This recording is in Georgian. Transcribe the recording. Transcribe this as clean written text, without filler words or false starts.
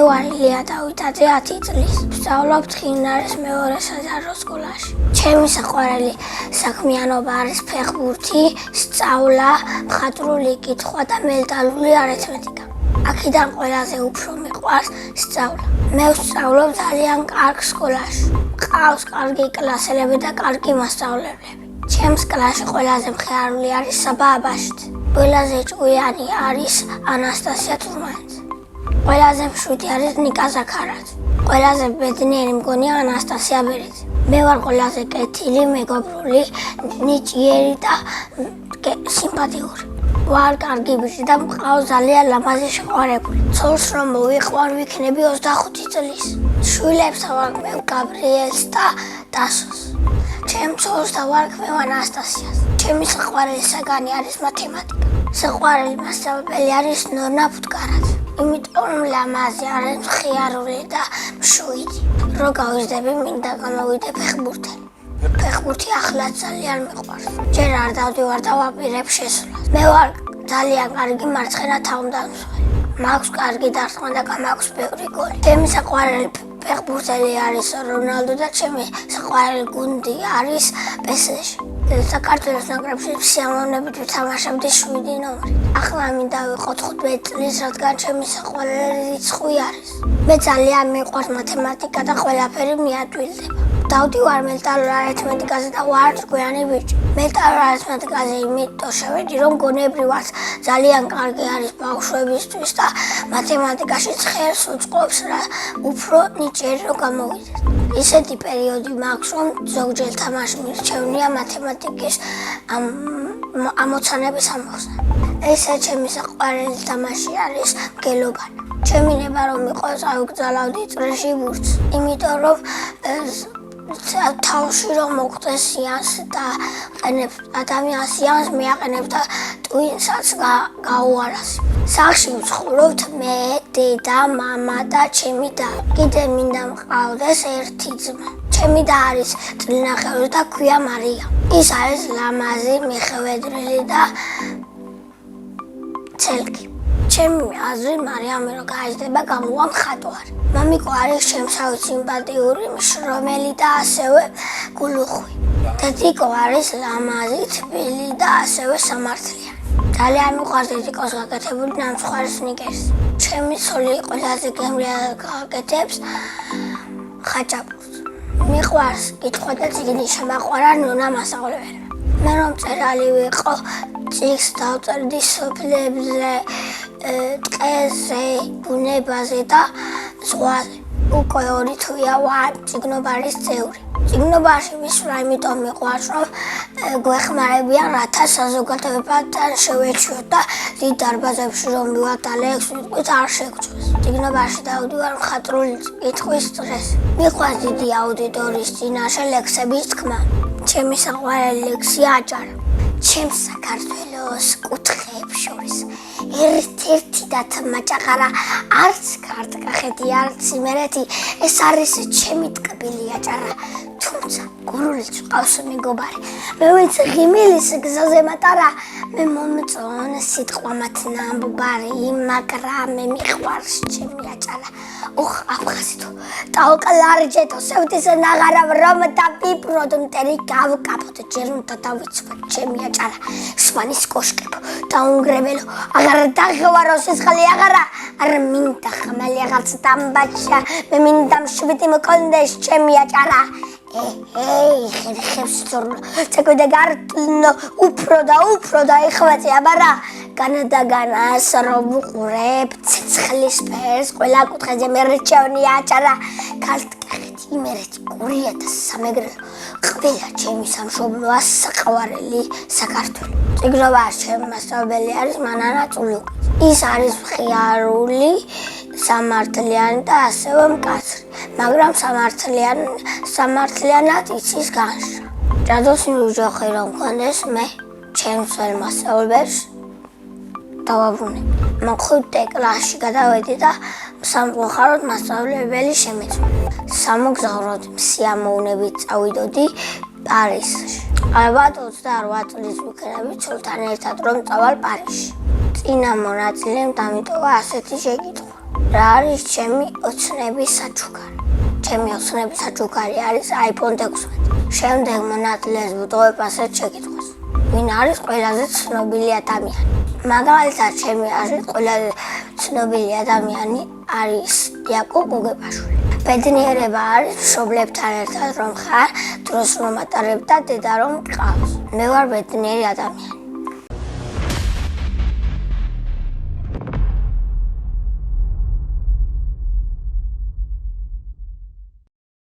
ვარ ილია დავითაძე 10 წლის. ვსწავლობ თხინარის მეორე საჯარო სკოლაში. ჩემი საყვარელი საქმიანობა არის ფეხბურთი, სწავლა, მხატვრული კითხვა და მენტალური არითმეტიკა. აქედან ყველაზე უფრო მიყვარს სწავლა. მე ვსწავლობ ძალიან კარგ სკოლაში. ყავს კარგი კლასელები და კარგი მასწავლებლები. ჩემს კლასში ყველაზე მხიარული არის საბა აბაშიძე. ყველაზე ჭკვიანი არის ანასტასია თურმანიძე. ყველაზე მშვიდი არის ნიკა ზაქარაძე. ყველაზე ბედნიერი მგონია ანასტასია ბერიძე. მე ვარ ყველაზე კეთილი, მეგობრული, ნიჭიერი და სიმპათიური. ვარ კარგი ბიჭი და მყავს ძალიან ლამაზი შეყვარებული. ცოლს რომ მოვიყვარ, ვიქნები 25 წლის. შვილებს ავარქმევ გაბრიელს და დასოს. ჩემ ცოლს დავარქმევ ანასტასიას. ჩემი საყვარელი საგანი არის მათემატიკა. საყვარელი მასწავლებელი არის ნონა ფუტკარაძე. იმიტომ რომ ლამაზი არის, მხიარული და მშვიდი. რო გავიზრდები, მინდა გამოვიდე ფეხბურთელი. ფეხბურთი ახლა ძალიან მიყვარს. ჯერ არ დავდივარ და ვაპირებ შესვლას. მე ვარ ძალიან კარგი მარცხენა თავმდამსხმელი. მაქვს კარგი დარტყმა და მაქვს ბევრი გოლი. ჩემი საყვარელი ფეხბურთელი არის რონალდო და ჩემი საყვარელი გუნდი არის პესეჟი. საქართველოს ნაკრებში სიამოვნებით ვთამაშობდი 7 ნომრით. ახლა მინდა ვიყო 15 წლის, რადგან ჩემი საყვარელი რიცხვი არის. მე ძალიან მიყვარს მათემატიკა და ყველაფერი მიატვილდება. დავდივარ მენტალურ არითმეტიკაზე და ვარ ჭკვიანი ბიჭი. მენტალურ არითმეტიკაზე იმიტომ შევედი, რომ გონებრივად ძალიან კარგი არის ბავშვებისთვის და მათემატიკაში ცხელს უწყობს რა უფრო ნიჭიერი რომ გამოვიდეს. ისეთი პერიოდი მაქვს, რომ ზოგჯერ თამაში მირჩევნია მათემატიკის ამოცანების ამოხსნა. ესე ჩემი საყვარელი თამაში არის მგელობანა. ჩემი ნება რომ იყო წავიგზავნოდი წრეში ბურთს, იმიტომ რომ თავში რომ მოხდეს სიანს და ყენებს ადამიანს სიანს მიაყენებს და ტვინსაც გაუარას. სახლში ვცხოვრობთ მე, დედა, მამა და ჩემი და. კიდე მინდა მყავდეს ერთი ძმა. ჩემი და არის წლინახევრი და ქვია მარია. ის არის ლამაზი, მიხვედრილი და ცელკი. ჩემი აზრი მარიამი რო გაიზრდება გამოვა მხატვარი. მამიკო არის შემსავი სიმპათიური, მშრომელი და ასევე გულუხვი. დედიკო არის ლამაზი, თბილი და ასევე სამართლიანი. ძალიან მიყვარს დედიკოს გაკეთებული ნამსხვრევი სნიკერსი. ჩემი ცოლი ყველაზე გემრიელად გააკეთებს ხაჭაპურს. მიყვარს კითხვა და წიგნის შემაყვარა ნონა მასწავლებელი. მე რომ წერალი ვიყო, წიგნს დავწერდი სოფლებზე, ტყეზე, ბუნებაზე და ზღვაზე. უკვე 2 თვეა ვარ წიგნობარის წევრი. წიგნობარში მისვლა იმიტომ მიყვარს, რომ გვეხმარებიან, რათა საზოგადოებასთან შევეჩიოთ და დიდ დარბაზებში რომ მივატალექს, ვიტყვით არ შეგწვეს. წიგნობარში დავდივარ მხატვრული კითხვის წრეს. მიყვარს დიდი აუდიტორიის წინაშე ლექსების თქმა. ჩემი საყვარელი ლექსია აჭარა. ჩემს საქართველოს კუთხეებს შორის ერთ-ერთი და თმაჭაღარა არც ქართკახეთი, არც იმერეთი, ეს არის ჩემი ტკბილი აჭარა. თუმცა გურულიც ყავს მეგობარი. მე ვინც ღიმილის გზაზე მატარა, მე მომწონ სიტყვა მათ ნამბარი, მაგრამ მე მიყვარს ჩემი აჭარა. ოხ აფხაზითო, ტაოკლარჯეთო, სევთისა ნაღარავ რომ დაბიბროდ მტერი გავკაფოთ ჯერუნთა დავიცვათ ჩემი აჭარა. სვანის კოშკებო, დაუნგრებელო, აღარ დაღვარო სისხალი აღარა, არ მინდა ხმალი აღარც დამბაჭა, მე მინდა მშვიდი მქონდეს ჩემი აჭარა. ხერხებს ძორნო, წეკვიდა გარტლნო, უფრო და იხვეწი აბარა. განადაგანას რომ ვუყურებ ცეცხლის ფერს, ყველა კუთხეზე მერჩევნია აჭარა. ქართკახეთი, იმერეთი, გურია და სამეგრელო, ყველა ჩემი სამშობლოა საყვარელი საქართველო. წიგნობაში ჩემი მასწავლებელი არის მანანა წულუკი. ის არის მხიარული, სამართლიანი და ასევე მკაცრი, მაგრამ სამართლიანად იცის განშრა. ჯადოსნი უჯოხი რომ მქონდეს, მე ჩემს მასწავლებელს დავაბრუნებ. მოხუცე კლასში გადავედი და სამწუხაროდ მასწავლებელი შემეწვა. სამოგზაუროდ სიამოვნებით წავიდოდი პარიზში. ალბათ 28 წლის ვიქნები ცოლთან ერთად რომ წავალ პარიზში. წინა მონაწილემ დამიტოვა ასეთი შეკითხვა. რა არის ჩემი ოცნების საჩუქარი? ჩემი ოცნების საჩუქარი არის iPhone 16. შემდეგ მონათლეს ვუტყობ ასეთ შეკითხვას. ვინ არის ყველაზე ცნობილი ადამიანი? მაგალითად, ჩემი აზრით ყველაზე ცნობილი ადამიანი არის იაკობ გოგებაშვილი. ბედნიერება არის მშობლებთან ერთად რომ ხარ, დროს რომ ატარებ და დედა რომ გყავს. მე ვარ ბედნიერი ადამიანი.